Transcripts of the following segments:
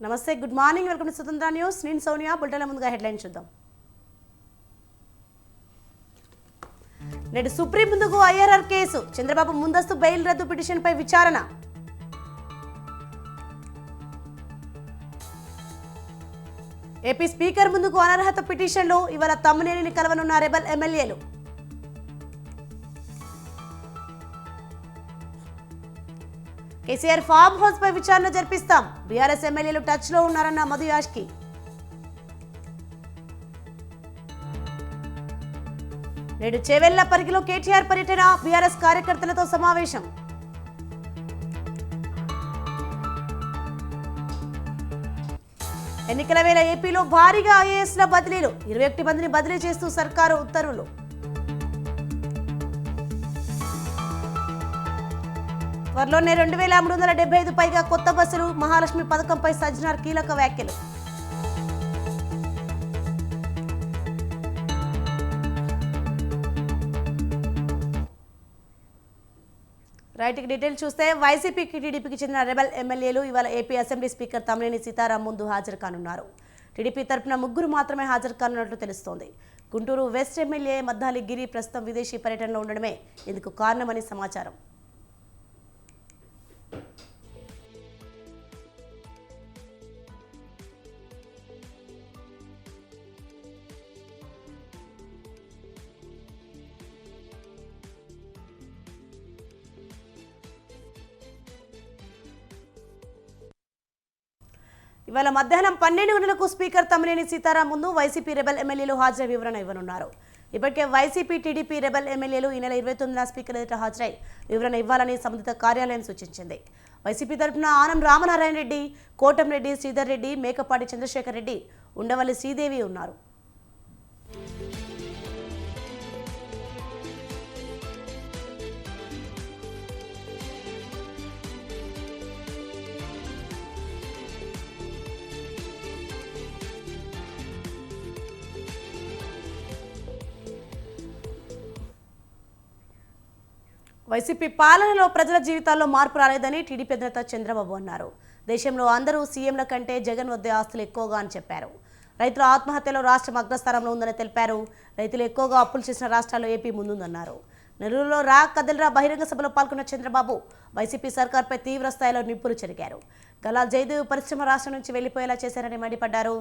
నమస్తే, good morning, welcome to స్వతంత్ర news. నేను సోనియా. బులెటిన్ల ముందుగా హెడ్లైన్ చూద్దాం. నేడు సుప్రీం ముందుకు ఐఆర్ఆర్ కేసు. చంద్రబాబు ముందస్తు బెయిల్ రద్దు పిటిషన్పై విచారణ. ఏపీ స్పీకర్ ముందుకు అనర్హత పిటిషన్లు. ఇవాళ తమ్మినేనిని కలవనున్న రెబల్ ఎమ్మెల్యేలు. కేసీఆర్ ఫామ్ హౌస్ పై విచారణ జరిపిస్తాం. బీఆర్ఎస్ ఎమ్మెల్యేలు టచ్ లో ఉన్నారన్న మధు యాష్కి. నేడు చేవెళ్ల పరిగిలో కేటీఆర్ పర్యటన. బీఆర్ఎస్ కార్యకర్తలతో సమావేశం. ఎన్నికల వేళ ఏపీలో భారీగా ఐఏఎస్ల బదిలీలు. 21 మందిని బదిలీ చేస్తూ సర్కారు ఉత్తర్వులు. త్వరలోనే 2375 పైగా కొత్త బస్సులు. మహాలక్ష్మి పథకంపై సజ్జనార్ కీలక వ్యాఖ్యలు. రైట్ డీటెయిల్ చూస్తే వైసీపీకి టీడీపీకి చెందిన రెబల్ ఎమ్మెల్యేలు ఇవాళ AP assembly speaker Tammineni Sitaram ముందు హాజరు కానున్నారు. టీడీపీ తరపున 3 మాత్రమే హాజరు కానున్నట్లు తెలుస్తోంది. గుంటూరు వెస్ట్ ఎమ్మెల్యే మద్దాలి గిరి ప్రస్తుతం విదేశీ పర్యటనలో ఉండడమే ఇందుకు కారణమని సమాచారం. ఇవాళ మధ్యాహ్నం 12 గంటలకు స్పీకర్ తమ్మినేని సీతారాం ముందు వైసీపీ రెబల్ ఎమ్మెల్యేలు హాజరై వివరణ ఇవ్వనున్నారు. ఇప్పటికే వైసీపీ టీడీపీ రెబల్ ఎమ్మెల్యేలు ఈ నెల 29న స్పీకర్ ఎదుట హాజరై వివరణ ఇవ్వాలని సంబంధిత కార్యాలయం సూచించింది. వైసీపీ తరఫున ఆనం రామనారాయణ రెడ్డి, కోటంరెడ్డి, శ్రీధర్ రెడ్డి, మేకపాటి చంద్రశేఖర్ రెడ్డి, ఉండవల్లి శ్రీదేవి ఉన్నారు. వైసీపీ పాలనలో ప్రజల జీవితాల్లో మార్పు రాలేదని టీడీపీ అధినేత చంద్రబాబు అన్నారు. దేశంలో అందరూ సీఎంల కంటే జగన్ వద్దే ఆస్తులు ఎక్కువగా అని చెప్పారు. రైతుల ఆత్మహత్యలో రాష్ట్రం అగ్రస్థానంలో ఉందని తెలిపారు. రైతులు ఎక్కువగా అప్పులు చేసిన రాష్ట్రాల్లో ఏపీ ముందుందన్నారు. నెల్లూరులో కదలరా బహిరంగ సభలో పాల్గొన్న చంద్రబాబు వైసీపీ సర్కార్పై తీవ్ర స్థాయిలో నిప్పులు చెరిగారు. గల్లా జయదేవ్ పరిశ్రమ రాష్ట్రం నుంచి వెళ్లిపోయేలా చేశారని మండిపడ్డారు.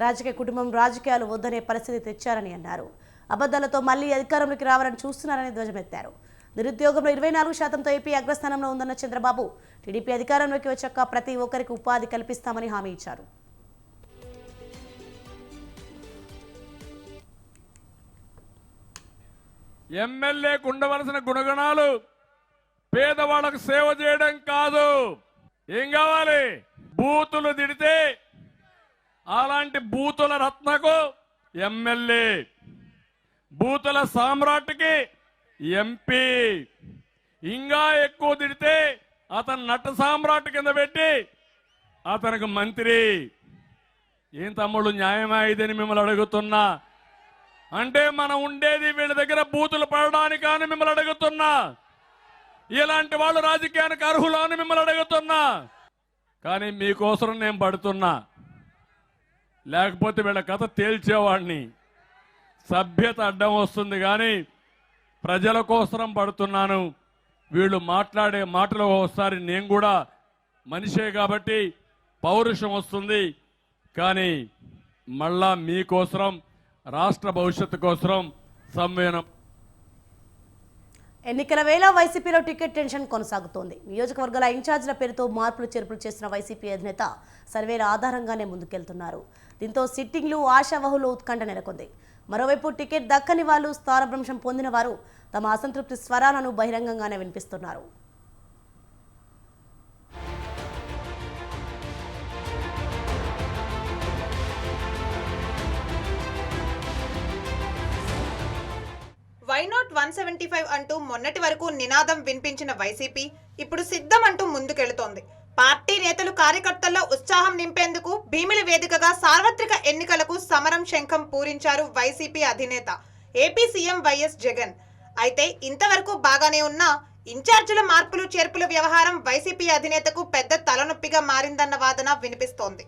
రాజకీయ కుటుంబం రాజకీయాలు వద్దనే పరిస్థితి తెచ్చారని అన్నారు. అబద్ధాలతో మళ్లీ అధికారంలోకి రావాలని చూస్తున్నారని ధ్వజమెత్తారు. నిరుద్యోగంలో 24%తో ఏపీ అగ్రస్థానంలో ఉందన్న చంద్రబాబు టీడీపీ అధికారంలోకి వచ్చాక ప్రతి ఒక్కరికి ఉపాధి కల్పిస్తామని హామీ ఇచ్చారు. ఎమ్మెల్యేకు ఉండవలసిన గుణగణాలు పేదవాళ్లకు సేవ చేయడం కాదు. ఏం కావాలి? బూతులు తిడితే అలాంటి బూతుల రత్నకు ఎమ్మెల్యే, బూతుల సామ్రాట్కి ఎంపీ, ఇంకా ఎక్కువ తిడితే అతను నట సామ్రాట్ కింద పెట్టి అతనికి మంత్రి. ఏం తమ్ముడు న్యాయమా ఇదని మిమ్మల్ని అడుగుతున్నా. అంటే మనం ఉండేది వీళ్ళ దగ్గర బూతులు పడడానికి అని మిమ్మల్ని అడుగుతున్నా. ఇలాంటి వాళ్ళు రాజకీయానికి అర్హులు అని మిమ్మల్ని అడుగుతున్నా. కానీ మీకోసం నేను పడుతున్నా, లేకపోతే వీళ్ళ కథ తేల్చేవాడిని. సభ్యత అడ్డం వస్తుంది కానీ ప్రజల కోసం పడుతున్నాను. వీళ్ళు మాట్లాడే మాటలు ఒకసారి నేను కూడా మనిషే కాబట్టి పౌరుషం వస్తుంది. కానీ మళ్ళా మీకోసం, రాష్ట్ర భవిష్యత్తు కోసం సంవేదన. ఎన్నికల వేళ వైసీపీలో టికెట్ టెన్షన్ కొనసాగుతోంది. నియోజకవర్గాల ఇన్ఛార్జీల పేరుతో మార్పులు చేర్పులు చేసిన వైసీపీ అధినేత సర్వేల ఆధారంగానే ముందుకెళ్తున్నారు. దీంతో సిట్టింగ్లు, ఆశావహులు ఉత్కంఠ నెలకొంది. మరోవైపు టికెట్ దక్కని వాళ్లు, స్థానభ్రంశం పొందిన వారు తమ అసంతృప్తి స్వరాలను బహిరంగంగానే వినిపిస్తున్నారు. వైనాట్ 175 అంటూ మొన్నటి వరకు నినాదం వినిపించిన వైసీపీ ఇప్పుడు సిద్ధం అంటూ ముందుకెళుతోంది. పార్టీ నేతలు, కార్యకర్తల్లో ఉత్సాహం నింపేందుకు భీమిలి వేదికగా సార్వత్రిక ఎన్నికలకు సమరం శంఖం పూరించారు వైసీపీ అధినేత ఏపీ సీఎం వైఎస్ జగన్. అయితే ఇంతవరకు బాగానే ఉన్నా ఇన్ఛార్జీల మార్పులు చేర్పుల వ్యవహారం వైసీపీ అధినేతకు పెద్ద తలనొప్పిగా మారిందన్న వాదన వినిపిస్తోంది.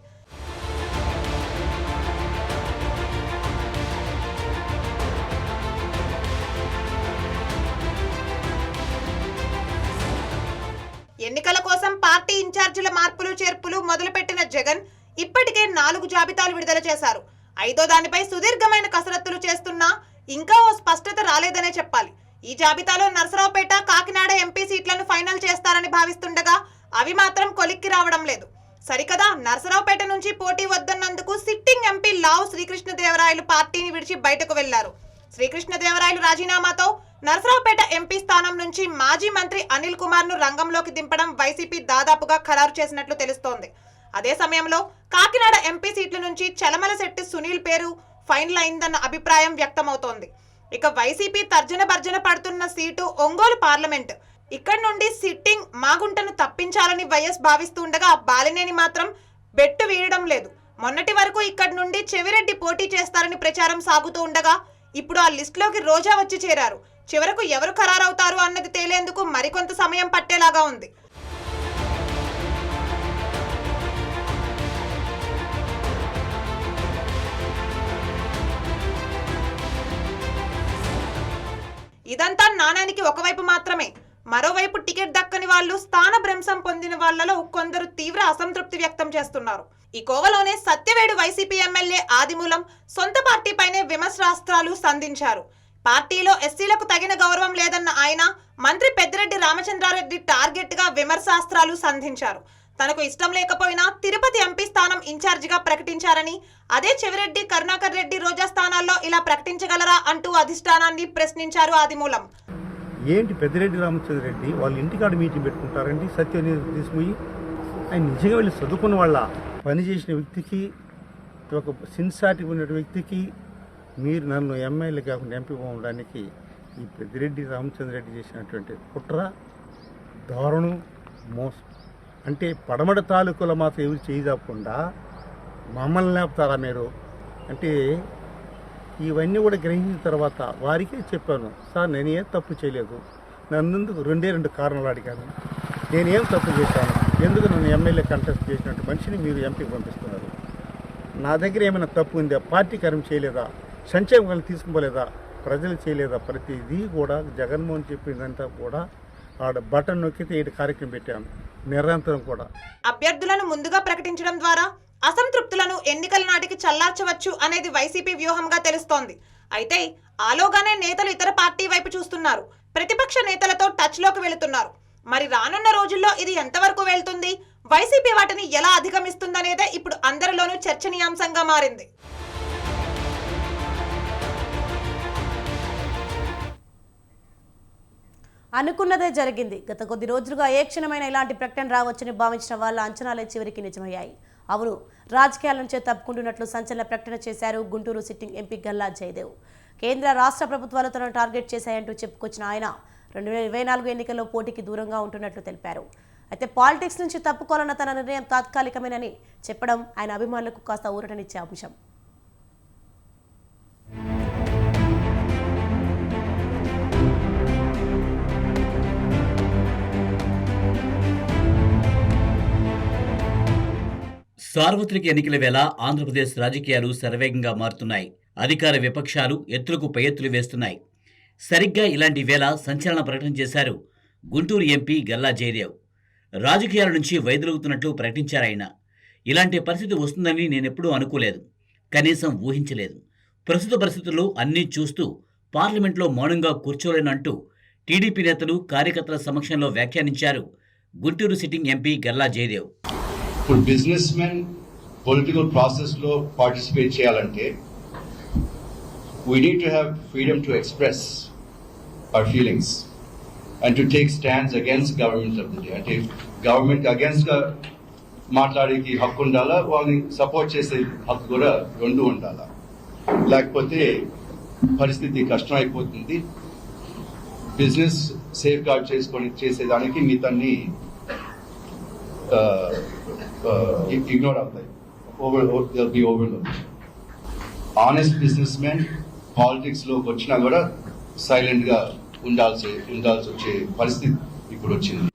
ఎన్నికల కోసం పార్టీ ఇన్ఛార్జీల మార్పులు చేర్పులు మొదలుపెట్టిన జగన్ ఇప్పటికే 4 జాబితాలు విడుదల చేశారు. 5వ దానిపై సుదీర్ఘమైన కసరత్తులు చేస్తున్నా ఇంకా ఓ స్పష్టత రాలేదనే చెప్పాలి. ఈ జాబితాలో నరసరావుపేట, కాకినాడ ఎంపీ సీట్లను ఫైనల్ చేస్తారని భావిస్తుండగా అవి మాత్రం కొలిక్కి రావడం లేదు. సరికదా, నరసరావుపేట నుంచి పోటీ వద్దన్నందుకు సిట్టింగ్ ఎంపీ లావు శ్రీకృష్ణదేవరాయలు పార్టీని విడిచి బయటకు వెళ్లారు. శ్రీకృష్ణదేవరాయలు రాజీనామాతో నరసరావుపేట ఎంపీ స్థానం నుంచి మాజీ మంత్రి అనిల్ కుమార్ ను రంగంలోకి దింపడం వైసీపీ దాదాపుగా ఖరారు చేసినట్లు తెలుస్తోంది. అదే సమయంలో కాకినాడ ఎంపీ సీట్ల నుంచి చలమలశెట్టి సునీల్ పేరు ఫైనల్ అయిందన్న అభిప్రాయం వ్యక్తమవుతోంది. ఇక వైసీపీ తర్జన భర్జన పడుతున్న సీటు ఒంగోలు పార్లమెంట్. ఇక్కడి నుండి సిట్టింగ్ మాగుంటను తప్పించాలని వైఎస్ భావిస్తుండగా బాలినేని మాత్రం బెట్టు వీడడం లేదు. మొన్నటి వరకు ఇక్కడి నుండి చెవిరెడ్డి పోటీ చేస్తారని ప్రచారం సాగుతూ ఉండగా ఇప్పుడు ఆ లిస్టులోకి రోజా వచ్చి చేరారు. చివరకు ఎవరు ఖరారవుతారు అన్నది తేలేందుకు మరికొంత సమయం పట్టేలాగా ఉంది. ఇదంతా నాణానికి ఒకవైపు మాత్రమే. మరోవైపు టికెట్ దక్కని వాళ్ళు, స్థానభ్రంశం పొందిన వాళ్లలో కొందరు తీవ్ర అసంతృప్తి వ్యక్తం చేస్తున్నారు. ఈ కోవలోనే సత్యవేడు వైసీపీ ఎమ్మెల్యే ఆదిమూలం సొంత పార్టీపైనే విమర్శనాస్త్రాలు సంధించారు. పార్టీలో ఎస్సీలకు తగిన గౌరవం లేదన్న ఆయన మంత్రి పెద్దిరెడ్డి రామచంద్రారెడ్డి టార్గెట్ గా విమర్శాస్త్రాలు సంధించారు. తనకు ఇష్టం లేకపోయినా తిరుపతి ఎంపీ స్థానం ఇన్ఛార్జిగా ప్రకటించారని, అదే చెవిరెడ్డి, కరుణాకర్ రెడ్డి, రోజా స్థానాల్లో ఇలా ప్రకటించగలరా అంటూ అధిష్టానాన్ని ప్రశ్నించారు ఆదిమూలం. ఏంటి పెద్దిరెడ్డి రామచంద్రరెడ్డి వాళ్ళ ఇంటికాడ మీటింగ్ పెట్టుకుంటారండి? సత్యం తీసుకుపోయి ఆయన నిజంగా వెళ్ళి చదువుకున్న వాళ్ళ పనిచేసిన వ్యక్తికి, ఒక సిన్సాటి ఉన్న వ్యక్తికి మీరు నన్ను ఎమ్మెల్యే కాకుండా ఎంపీ ఉండడానికి ఈ పెద్దిరెడ్డి రామచంద్రరెడ్డి చేసినటువంటి కుట్ర, దారుణం, మోసం. అంటే పడమట తాలూకులో మాత్రం ఎవరు చేయకుండా మమ్మల్ని లేపుతారా మీరు అంటే? ఇవన్నీ కూడా గ్రహించిన తర్వాత వారికే చెప్పాను, సార్ నేనేం తప్పు చేయలేదు, నన్ను రెండు కారణాలు అడిగాను. నేనేం తప్పు చేశాను, ఎందుకు నన్ను ఎమ్మెల్యే కంటెస్ట్ చేసినట్టు మనిషిని మీరు ఎంపీ పంపిస్తున్నారు? నా దగ్గర ఏమైనా తప్పు ఉందా? పార్టీ కార్యం చేయలేదా? సంక్షేమం తీసుకుపోలేదా? ప్రజలు చేయలేదా? ప్రతిదీ కూడా జగన్మోహన్ చెప్పిందంతా కూడా ఆడ బటన్ నొక్కితే ఈ కార్యక్రమం పెట్టాను నిరంతరం కూడా. అభ్యర్థులను ముందుగా ప్రకటించడం ద్వారా అసంతృప్తులను ఎన్నికల నాటికి చల్లార్చవచ్చు అనేది వైసీపీ వ్యూహంగా తెలుస్తోంది. అయితే ఆలోగానే నేతలు ఇతర పార్టీ వైపు చూస్తున్నారు. ప్రతిపక్ష నేతలతో టచ్ లోకి వెళుతున్నారు. మరి రానున్న రోజుల్లో ఇది ఎంతవరకు వెళ్తుంది, వైసీపీ వాటిని ఎలా అధిగమిస్తుందనేదే ఇప్పుడు అందరిలోనూ చర్చనీయాంశంగా మారింది. అనుకున్నదే జరిగింది. గత కొద్ది రోజులుగా ఏ క్షణమైన ఇలాంటి ప్రకటన రావచ్చని భావించిన వాళ్ళ అంచనాలే చివరికి నిజమయ్యాయి. అవును, రాజకీయాల నుంచే తప్పుకుంటున్నట్లు సంచలన ప్రకటన చేశారు గుంటూరు సిట్టింగ్ ఎంపీ గల్లా జయదేవ్. కేంద్ర రాష్ట్ర ప్రభుత్వాలు తనను టార్గెట్ చేశాయంటూ చెప్పుకొచ్చిన ఆయన 2024 ఎన్నికల్లో పోటీకి దూరంగా ఉంటున్నట్లు తెలిపారు. అయితే పాలిటిక్స్ నుంచి తప్పుకోవాలన్న తన నిర్ణయం తాత్కాలికమేనని చెప్పడం ఆయన అభిమానులకు కాస్త ఊరటనిచ్చే అంశం. సార్వత్రిక ఎన్నికల వేళ ఆంధ్రప్రదేశ్ రాజకీయాలు శరవేగంగా మారుతున్నాయి. అధికార విపక్షాలు ఎత్తులకు పై ఎత్తులు వేస్తున్నాయి. సరిగ్గా ఇలాంటి వేళ సంచలన ప్రకటన చేశారు గుంటూరు ఎంపీ గల్లా జయదేవ్. రాజకీయాల నుంచి వైదొలుగుతున్నట్లు ప్రకటించారాయన. ఇలాంటి పరిస్థితి వస్తుందని నేనెప్పుడూ అనుకోలేదు, కనీసం ఊహించలేదు. ప్రస్తుత పరిస్థితుల్లో అన్నీ చూస్తూ పార్లమెంట్లో మౌనంగా కూర్చోలేనంటూ టీడీపీ నేతలు, కార్యకర్తల సమక్షంలో వ్యాఖ్యానించారు గుంటూరు సిట్టింగ్ ఎంపీ గల్లా జయదేవ్. ఇప్పుడు బిజినెస్ మెన్ పొలిటికల్ ప్రాసెస్ లో పార్టిసిపేట్ చేయాలంటే we need to have freedom to express our feelings and to take stands against government of India. అంటే గవర్నమెంట్ అగేన్స్ట్ గా మాట్లాడేకి హక్కు ఉండాలా, వాళ్ళని సపోర్ట్ చేసే హక్కు కూడా రెండు ఉండాలా. లేకపోతే పరిస్థితి కష్టం అయిపోతుంది. బిజినెస్ సేఫ్ గార్డ్ చేసేదానికి మిగతాన్ని ఇగ్నోర్ అవుతాయి, overload. Honest business men politics లోకి వచ్చినా కూడా సైలెంట్ గా ఉండాల్సి వచ్చే పరిస్థితి ఇప్పుడు వచ్చింది.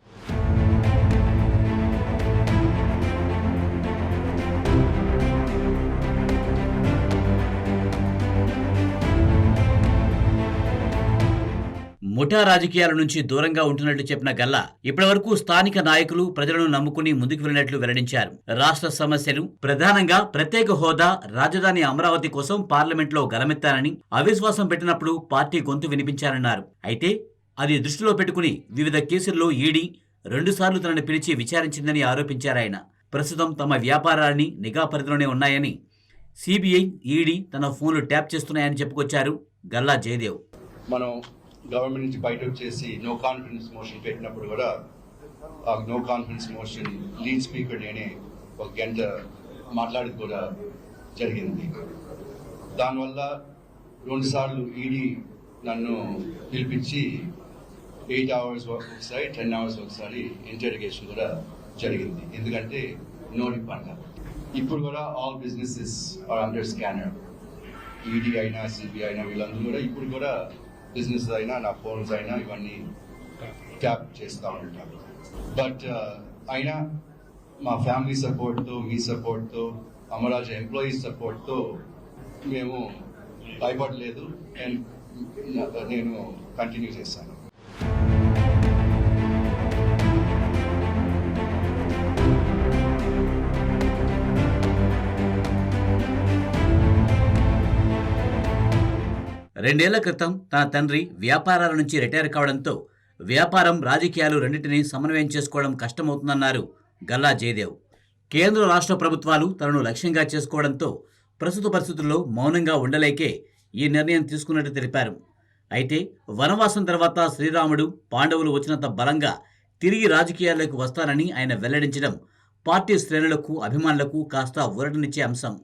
ముఠా రాజకీయాల నుంచి దూరంగా ఉంటున్నట్లు చెప్పిన గల్లా ఇప్పటివరకు స్థానిక నాయకులు ప్రజలను నమ్ముకుని ముందుకు వెళ్లినట్లు వెల్లడించారు. రాష్ట్ర సమస్యలు ప్రధానంగా ప్రత్యేక హోదా, రాజధాని అమరావతి కోసం పార్లమెంట్లో గలమెత్తానని, అవిశ్వాసం పెట్టినప్పుడు పార్టీ గొంతు వినిపించారన్నారు. అయితే అది దృష్టిలో పెట్టుకుని వివిధ కేసుల్లో ఈడీ 2 సార్లు తనను పిలిచి విచారించిందని ఆరోపించారాయన. ప్రస్తుతం తమ వ్యాపారాన్ని నిఘా పరిధిలోనే ఉన్నాయని, సిబిఐ, ఈడీ తన ఫోన్లు ట్యాప్ చేస్తున్నాయని చెప్పుకొచ్చారు గల్లా జయదేవ్. మనం గవర్నమెంట్ నుంచి బయట వచ్చేసి నో కాన్ఫిడెన్స్ మోషన్ పెట్టినప్పుడు కూడా ఆ no confidence motion lead speaker నేనే 1 గంట మాట్లాడేది కూడా జరిగింది. దానివల్ల 2 సార్లు ఈడీ నన్ను పిలిపించి 8 hours ఒకసారి, 10 hours ఒకసారి ఇంటర్గేషన్ కూడా జరిగింది. ఎందుకంటే నో రిఫండ్. ఇప్పుడు కూడా all businesses are under scanner. ED అయినా, సిబిఐ అయినా వీళ్ళందరూ కూడా ఇప్పుడు కూడా బిజినెస్ అయినా, నా ఫోన్స్ అయినా ఇవన్నీ ట్యాప్ చేస్తూ ఉంటారు. బట్ అయినా మా ఫ్యామిలీ సపోర్ట్తో, మీ సపోర్ట్తో, అమరాజా ఎంప్లాయీస్ సపోర్ట్తో మేము భయపడలేదు. నేను కంటిన్యూ చేస్తాను. రెండేళ్ల క్రితం తన తండ్రి వ్యాపారాల నుంచి రిటైర్ కావడంతో వ్యాపారం, రాజకీయాలు రెండింటినీ సమన్వయం చేసుకోవడం కష్టమవుతుందన్నారు గల్లా జయదేవ్. కేంద్ర రాష్ట్ర ప్రభుత్వాలు తనను లక్ష్యంగా చేసుకోవడంతో ప్రస్తుత పరిస్థితుల్లో మౌనంగా ఉండలేకే ఈ నిర్ణయం తీసుకున్నట్టు తెలిపారు. అయితే వనవాసం తర్వాత శ్రీరాముడు, పాండవులు వచ్చినంత బలంగా తిరిగి రాజకీయాల్లోకి వస్తానని ఆయన వెల్లడించడం పార్టీ శ్రేణులకు, అభిమానులకు కాస్త ఊరటనిచ్చే అంశం.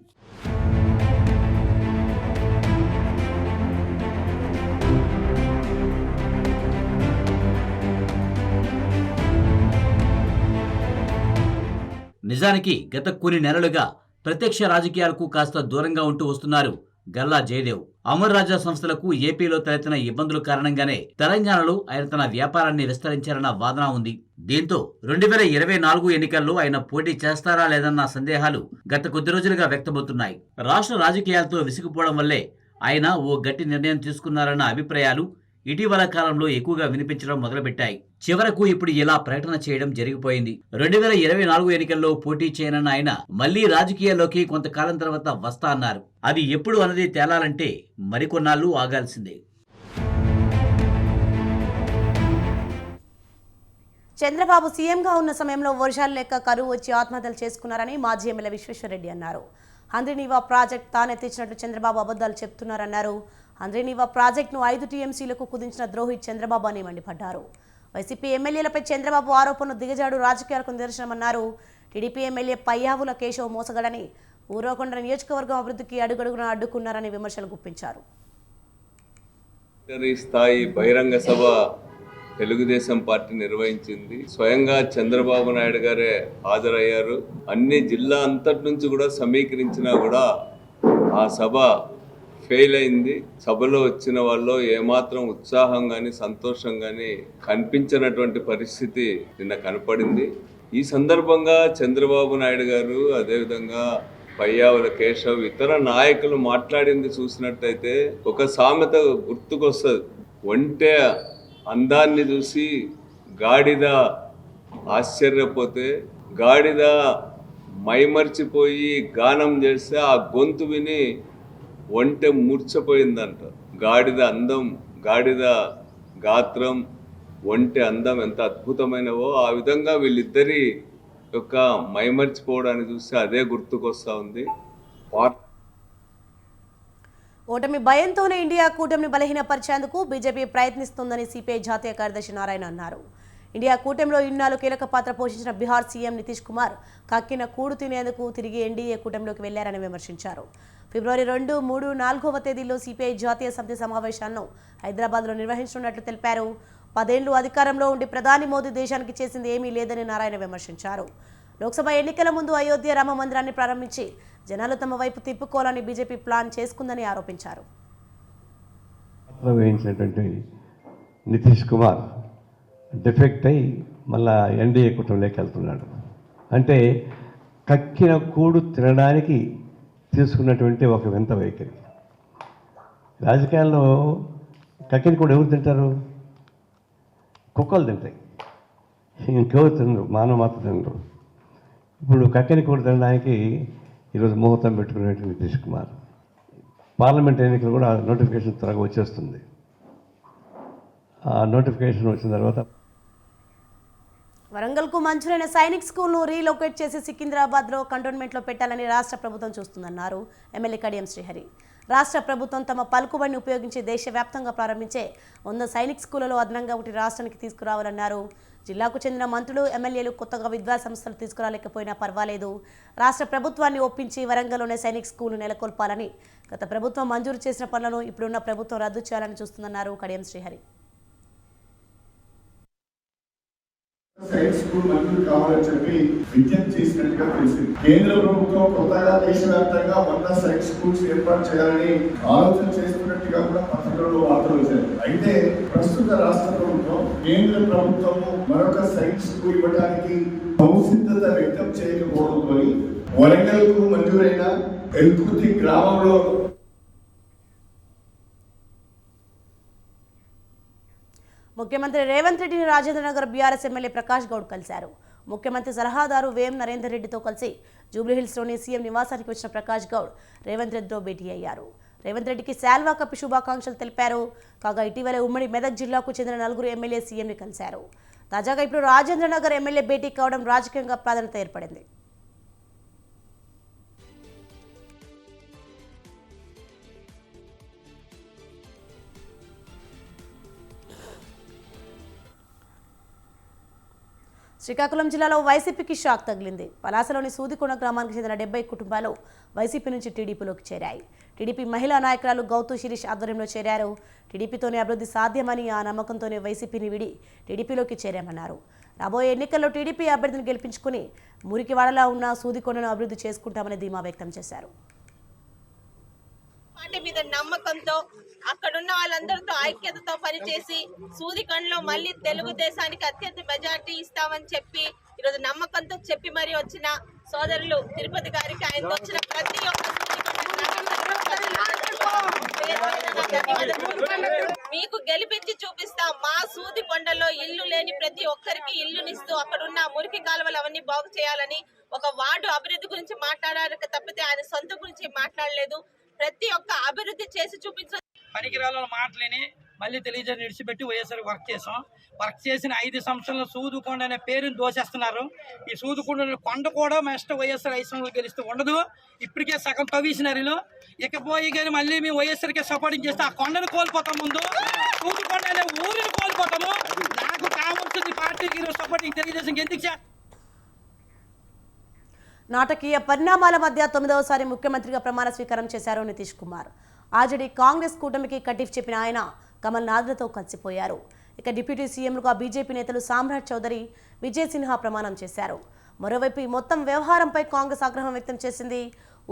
నిజానికి గత కొన్ని నెలలుగా ప్రత్యక్ష రాజకీయాలకు కాస్త దూరంగా ఉంటూ వస్తున్నారు గల్లా జయదేవ్. అమర్ రాజా సంస్థలకు ఏపీలో తలెత్తిన ఇబ్బందుల కారణంగానే తెలంగాణలో ఆయన తన వ్యాపారాన్ని విస్తరించారన్న వాదన ఉంది. దీంతో 2024 ఎన్నికల్లో ఆయన పోటీ చేస్తారా లేదన్న సందేహాలు గత కొద్ది రోజులుగా వ్యక్తమవుతున్నాయి. రాష్ట్ర రాజకీయాలతో విసిగిపోవడం వల్లే ఆయన ఓ గట్టి నిర్ణయం తీసుకున్నారన్న అభిప్రాయాలు ఇటీవల కాలంలో ఎక్కువగా వినిపించడం మొదలుపెట్టాయి. చివరకు ఇప్పుడు ఇలా ప్రకటన చేయడం జరిగిపోయింది. 2024 ఎన్నికల్లో పోటీ చేయనన్న ఆయన మళ్లీ రాజకీయాల్లోకి కొంతకాలం తర్వాత వస్తా అన్నారు. అది ఎప్పుడు అన్నది తేలాలంటే మరికొన్నాళ్లు ఆగాల్సిందే. చంద్రబాబు సీఎంగా ఉన్న సమయంలో వర్షాలు లెక్క కరువు వచ్చి ఆత్మహత్యలు చేసుకున్నారని మాజీ ఎమ్మెల్యే విశ్వేశ్వరరెడ్డి అన్నారు. హంద్రీనీవా ప్రాజెక్ట్ తానే తెచ్చినట్టు చంద్రబాబు అబద్ధాలు చెప్తున్నారన్నారు. హంద్రీనీవా ప్రాజెక్టును 5 టీఎంసీలకు కుదించిన ద్రోహి చంద్రబాబు అని మండిపడ్డారు. వైసీపీ ఎమ్మెల్యేలపై చంద్రబాబు ఆరోపణలు దిగజాడు రాజకీయాలకు నిదర్శనమన్నారు. టీడీపీ ఎమ్మెల్యే పయ్యావుల కేశవ్ మోసగడని, ఊరవకొండ నియోజకవర్గం అభివృద్ధికి అడుగడుగునా అడ్డుకున్నారని విమర్శలు గుప్పించారు. స్థాయి బహిరంగ సభ తెలుగుదేశం పార్టీ నిర్వహించింది. స్వయంగా చంద్రబాబు నాయుడు గారే హాజరయ్యారు. అన్ని జిల్లా అంతటి నుంచి కూడా సమీకరించినా కూడా ఆ సభ ఫెయిల్ అయింది. సభలో వచ్చిన వాళ్ళు ఏమాత్రం ఉత్సాహం కానీ, సంతోషం కానీ కనిపించినటువంటి పరిస్థితి నిన్న కనపడింది. ఈ సందర్భంగా చంద్రబాబు నాయుడు గారు, అదేవిధంగా పయ్యావుల కేశవ్, ఇతర నాయకులు మాట్లాడింది చూసినట్టయితే ఒక సామెత గుర్తుకొస్తుంది. ఒంటె అందాన్ని చూసి గాడిద ఆశ్చర్యపోతే, గాడిద మైమర్చిపోయి గానం చేస్తే ఆ గొంతు విని ఒంటె మూర్చపోయిందంట. గాడిద అందం, గాడిద గాత్రం, ఒంటె అందం ఎంత అద్భుతమైనవో ఆ విధంగా వీళ్ళిద్దరి యొక్క మైమర్చిపోవడాన్ని చూస్తే అదే గుర్తుకొస్తా ఉంది. ఓటమి భయంతోనే ఇండియా కూటమిని బలహీనపరిచేందుకు బీజేపీ ప్రయత్నిస్తోందని సిపిఐ జాతీయ కార్యదర్శి నారాయణ అన్నారు. ఇండియా కూటమిలో ఇన్నాళ్ళు కీలక పాత్ర పోషించిన బీహార్ సీఎం నితీష్ కుమార్ కక్కిన కూడు తినేందుకు తిరిగి ఎన్డీఏ కూటమిలోకి వెళ్లారని విమర్శించారు. ఫిబ్రవరి 2, 3, 4వ తేదీల్లో సిపిఐ జాతీయ సమితి సమావేశాలను హైదరాబాద్లో నిర్వహించనున్నట్లు తెలిపారు. 10 ఏళ్లు అధికారంలో ఉండి ప్రధాని మోదీ దేశానికి చేసింది ఏమీ లేదని నారాయణ విమర్శించారు. లోక్సభ ఎన్నికల ముందు అయోధ్య రామ మందిరాన్ని ప్రారంభించి జనాలు తమ వైపు తిప్పుకోవాలని బీజేపీ ప్లాన్ చేసుకుందని ఆరోపించారు. నితీష్ కుమార్ డిఫెక్ట్ అయి మళ్ళా ఎన్డీఏ కూటమిలోకి వెళ్తున్నాడు. అంటే కక్కిన కూడు తినడానికి తీసుకున్నటువంటి ఒక వింత వైఖరి. రాజకీయాల్లో కక్కిన కూడు ఎవరు తింటారు? కుక్కలు తింటాయి, ఇంకెవరు తినరు, మానవ మాత్రం తినరు. ఇప్పుడు కక్కిన కూడు తినడానికి ఈరోజు ముహూర్తం పెట్టుకునేటువంటి నితీష్ కుమార్. పార్లమెంట్ ఎన్నికలు కూడా నోటిఫికేషన్ త్వరగా వచ్చేస్తుంది. ఆ నోటిఫికేషన్ వచ్చిన తర్వాత వరంగల్కు మంజూరైన సైనిక్ స్కూల్ను రీలొకేట్ చేసి సికింద్రాబాద్లో కంటోన్మెంట్లో పెట్టాలని రాష్ట్ర ప్రభుత్వం చూస్తుందన్నారు ఎమ్మెల్యే కడియం శ్రీహరి. రాష్ట్ర ప్రభుత్వం తమ పలుకుబడిని ఉపయోగించి దేశవ్యాప్తంగా ప్రారంభించే 100 సైనిక్ స్కూళ్లలో అదనంగా ఒకటి రాష్ట్రానికి తీసుకురావాలన్నారు. జిల్లాకు చెందిన మంత్రులు, ఎమ్మెల్యేలు కొత్తగా విద్యా సంస్థలు తీసుకురాలేకపోయినా పర్వాలేదు, రాష్ట్ర ప్రభుత్వాన్ని ఒప్పించి వరంగల్లోనే సైనిక్ స్కూల్ను నెలకొల్పాలని, గత ప్రభుత్వం మంజూరు చేసిన పనులను ఇప్పుడున్న ప్రభుత్వం రద్దు చేయాలని చూస్తుందన్నారు కడియం శ్రీహరి. సైన్స్ స్కూల్ మంజూరు కావాలని చెప్పి విజ్ఞప్తి చేసినట్టుగా తెలిసింది. కేంద్ర ప్రభుత్వం కొత్తగా దేశవ్యాప్తంగా 100 సైన్స్ స్కూల్స్ ఏర్పాటు చేయాలని ఆలోచన చేస్తున్నట్టుగా కూడా పత్రికల్లో వార్తలు వచ్చాయి. అయితే ప్రస్తుత రాష్ట్ర ప్రభుత్వం, కేంద్ర ప్రభుత్వము మరొక సైన్స్ స్కూల్ ఇవ్వడానికి సంసిద్ధత వ్యక్తం చేయకపోవడంతో వరంగల్ కు మంజూరైన ఎల్కుర్తి గ్రామంలో ముఖ్యమంత్రి రేవంత్ రెడ్డిని రాజేంద్రనగర్ బీఆర్ఎస్ ఎమ్మెల్యే ప్రకాష్ గౌడ్ కలిశారు. ముఖ్యమంత్రి సలహాదారు వేం నరేందర్ రెడ్డితో కలిసి జూబ్లీహిల్స్లోని సీఎం నివాసానికి వచ్చిన ప్రకాష్ గౌడ్ రేవంత్ రెడ్డితో భేటీ అయ్యారు. రేవంత్ రెడ్డికి శాల్వా కప్పి శుభాకాంక్షలు తెలిపారు. కాగా ఇటీవల ఉమ్మడి మెదక్ జిల్లాకు చెందిన 4 ఎమ్మెల్యే సీఎంని కలిశారు. తాజాగా ఇప్పుడు రాజేంద్రనగర్ ఎమ్మెల్యే భేటీ కావడం రాజకీయంగా ప్రాధాన్యత ఏర్పడింది. శ్రీకాకుళం జిల్లాలో వైసీపీకి షాక్ తగిలింది. పలాసలోని సూదికొండ గ్రామానికి చెందిన 70 కుటుంబాలు వైసీపీ నుంచి టీడీపీలోకి చేరాయి. టీడీపీ మహిళా నాయకురాలు గౌతు శిరీష్ ఆధ్వర్యంలో చేరారు. టీడీపీతోనే అభివృద్ధి సాధ్యమని, ఆ నమ్మకంతోనే వైసీపీని విడి టీడీపీలోకి చేరామన్నారు. రాబోయే ఎన్నికల్లో టీడీపీ అభ్యర్థిని గెలిపించుకుని మురికివాడలా ఉన్న సూదికొండను అభివృద్ధి చేసుకుంటామని ధీమా వ్యక్తం చేశారు. పార్టీ మీద నమ్మకంతో అక్కడున్న వాళ్ళందరితో ఐక్యతతో పనిచేసి సూదికొండలో మళ్ళీ తెలుగుదేశానికి అత్యంత మెజార్టీ ఇస్తామని చెప్పి ఈరోజు నమ్మకంతో చెప్పి మరీ వచ్చిన సోదరులు తిరుపతి గారికి, ఆయనతో వచ్చిన ప్రతి ఒక్క మీకు గెలిపించి చూపిస్తాం. మా సూదికొండలో ఇల్లు లేని ప్రతి ఒక్కరికి ఇల్లునిస్తూ అక్కడున్న మురికి కాలువలు అవన్నీ బాగు చేయాలని, ఒక వార్డు అభివృద్ధి గురించి మాట్లాడారు తప్పితే ఆయన సొంత గురించి మాట్లాడలేదు. ప్రతి ఒక్క అభివృద్ధి చేసి చూపించ పనికిరాల మాటలని మళ్ళీ తెలియజేసి విడిచిపెట్టి వైఎస్ఆర్ వర్క్ చేసిన 5 సంవత్సరాలు సూదుకొండ అనే పేరుని దోషేస్తున్నారు. ఈ సూదుకొండ కొండ కూడా నెక్స్ట్ వైఎస్ఆర్ 5 సంవత్సరాలు గెలిస్తే ఉండదు. ఇప్పటికే సగం తవ్వేసినారు. ఇకపోయి కానీ మళ్ళీ మేము వైఎస్ఆర్కే సపోర్టింగ్ చేస్తే ఆ కొండను కోల్పోతాం, ముందు సూదుకొండ అనే ఊరిని కోల్పోతాము. నాకు కావాల్సింది పార్టీకి సపోర్టింగ్ తెలుగుదేశం ఎందుకు నాటకీయ పరిణామాల మధ్య 9వసారి ముఖ్యమంత్రిగా ప్రమాణ స్వీకారం చేశారు నితీష్ కుమార్. ఆజడి కాంగ్రెస్ కూటమికి కటిఫ్ చెప్పిన ఆయన కమల్ నాథ్లతో కలిసిపోయారు. ఇక డిప్యూటీ సీఎంలుగా బీజేపీ నేతలు సామ్రాట్ చౌదరి, విజయ్ సిన్హా ప్రమాణం చేశారు. మరోవైపు ఈ మొత్తం వ్యవహారంపై కాంగ్రెస్ ఆగ్రహం వ్యక్తం చేసింది.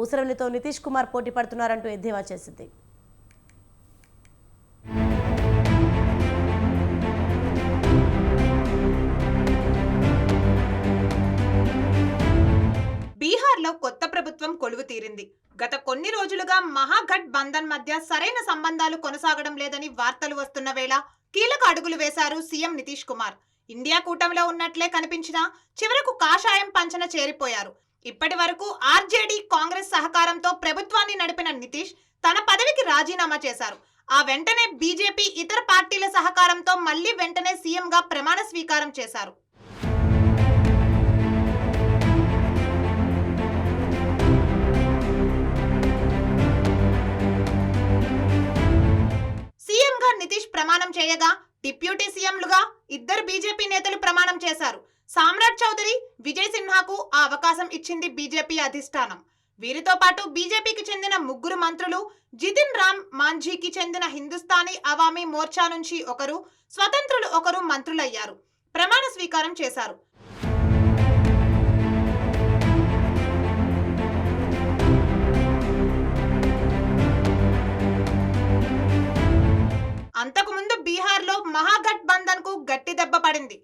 ఊసరవెల్లితో నితీష్ కుమార్ పోటీ పడుతున్నారంటూ ఎద్దేవా చేసింది. బీహార్లో కొత్త ప్రభుత్వం కొలువు తీరింది. గత కొన్ని రోజులుగా మహాగఠ్ బంధన్ మధ్య సరైన సంబంధాలు కొనసాగడం లేదని వార్తలు వస్తున్న వేళ కీలక అడుగులు వేశారు సీఎం నితీష్ కుమార్. ఇండియా కూటమిలో ఉన్నట్లే కనిపించినా చివరకు కాషాయం పంచన చేరిపోయారు. ఇప్పటి వరకు ఆర్జేడీ, కాంగ్రెస్ సహకారంతో ప్రభుత్వాన్ని నడిపిన నితీష్ తన పదవికి రాజీనామా చేశారు. ఆ వెంటనే బీజేపీ, ఇతర పార్టీల సహకారంతో మళ్లీ వెంటనే సీఎంగా ప్రమాణ స్వీకారం చేశారు. సీఎంగా నితీష్ ప్రమాణం చేయగా డిప్యూటీ సీఎంలుగా 2 బీజేపీ నేతలు ప్రమాణం చేశారు. సామ్రాట్ చౌదరి, విజయ్ సిన్హాకు ఆ అవకాశం ఇచ్చింది బీజేపీ అధిష్టానం. వీరితో పాటు బీజేపీకి చెందిన 3 మంత్రులు, జితిన్ రామ్ మాంఝీకి చెందిన హిందుస్థానీ అవామీ మోర్చా నుంచి ఒకరు, స్వతంత్రులు ఒకరు మంత్రులయ్యారు, ప్రమాణ స్వీకారం చేశారు. అంతకుముందు బీహార్లో మహాగఠ్ బంధన్ కు గట్టి దెబ్బ పడింది.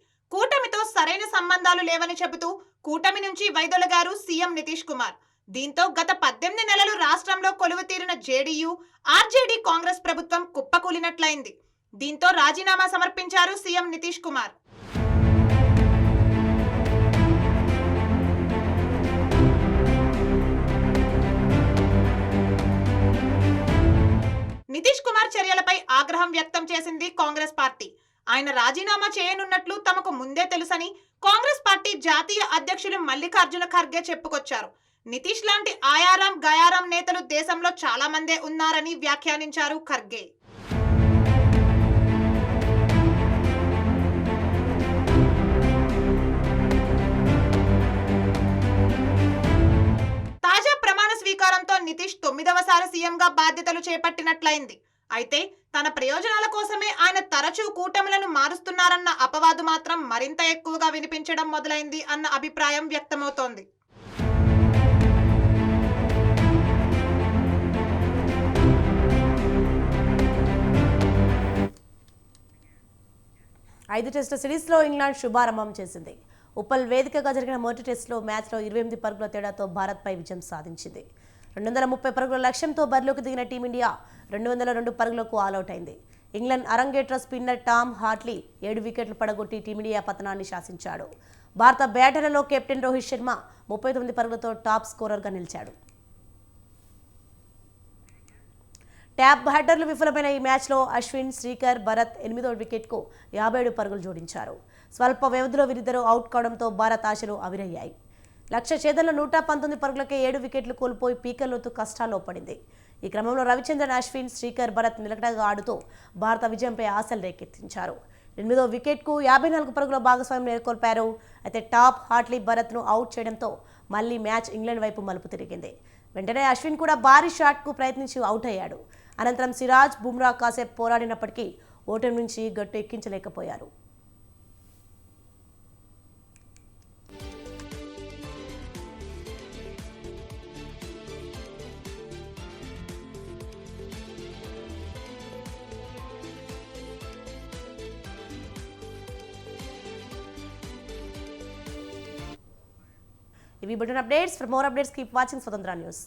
సంబంధాలు లేవని చెబుతూ కూటమి నుంచి వైదొలగారు సీఎం నితీష్ కుమార్. దీంతో గత 18 నెలలు రాష్ట్రంలో కొలువు తీరిన జేడీయూ, ఆర్జేడీ కాంగ్రెస్ ప్రభుత్వం కుప్పకూలినట్లయింది. దీంతో రాజీనామా సమర్పించారు సీఎం నితీష్ కుమార్. నితీష్ కుమార్ చర్యలపై ఆగ్రహం వ్యక్తం చేసింది కాంగ్రెస్ పార్టీ. ఆయన రాజీనామా చేయనున్నట్లు తమకు ముందే తెలుసని కాంగ్రెస్ పార్టీ జాతీయ అధ్యక్షులు మల్లికార్జున ఖర్గే చెప్పుకొచ్చారు. నితీష్ లాంటి ఆయారాం గయారాం నేతలు దేశంలో చాలా మందే ఉన్నారని వ్యాఖ్యానించారు ఖర్గే. తాజా ప్రమాణ స్వీకారంతో నితీష్ 9వసారి సీఎంగా బాధ్యతలు చేపట్టినట్లయింది. అయితే తన ప్రయోజనాల కోసమే ఆయన తరచూ కూటములను మారుస్తున్నారన్న అపవాదు మాత్రం మరింత ఎక్కువగా వినిపించడం మొదలైంది అన్న అభిప్రాయం వ్యక్తమవుతోంది. ఐదు టెస్టు సిరీస్లో ఇంగ్లాండ్ శుభారంభం చేసింది. ఉప్పల్ వేదికగా జరిగిన మొదటి టెస్టులో మ్యాచ్లో 28 పరుగుల తేడాతో భారత్పై విజయం సాధించింది. 230 పరుగుల లక్ష్యంతో బరిలోకి దిగిన టీమిండియా 202 పరుగులకు ఆలౌట్ అయింది. ఇంగ్లాండ్ అరంగేట్ర స్పిన్నర్ టామ్ హార్ట్లీ 7 వికెట్లు పడగొట్టి టీమిండియా పతనాన్ని శాసించాడు. భారత బ్యాటర్లలో కెప్టెన్ రోహిత్ శర్మ 39 పరుగులతో టాప్ స్కోరర్గా నిలిచాడు. ట్యాప్ బ్యాటర్లు విఫలమైన ఈ మ్యాచ్లో అశ్విన్, శ్రీకర్, భరత్ 8వ వికెట్కు 57 పరుగులు జోడించారు. స్వల్ప వ్యవధిలో వీరిద్దరూ అవుట్ కావడంతో భారత్ ఆశలు ఆవిరయ్యాయి. లక్ష్య ఛేదనలో 119 పరుగులకే 7 వికెట్లు కోల్పోయి పీకర్లతో కష్టాల్లో పడింది. ఈ క్రమంలో రవిచంద్రన్, అశ్విన్, శ్రీకర్, భరత్ నిలకడగా ఆడుతూ భారత విజయంపై ఆశలు రేకెత్తించారు. 8వ వికెట్కు 54 పరుగుల భాగస్వామ్యం నెలకొల్పారు. అయితే టాప్ హార్ట్లీ భరత్ను అవుట్ చేయడంతో మళ్లీ మ్యాచ్ ఇంగ్లాండ్ వైపు మలుపు తిరిగింది. వెంటనే అశ్విన్ కూడా భారీ షాట్కు ప్రయత్నించి అవుట్ అయ్యాడు. అనంతరం సిరాజ్, బుమ్రా కాసేపు పోరాడినప్పటికీ ఓటమి నుంచి గట్టు ఎక్కించలేకపోయారు. ఇవి bulletin updates. For more updates keep watching స్వతంత్ర న్యూస్.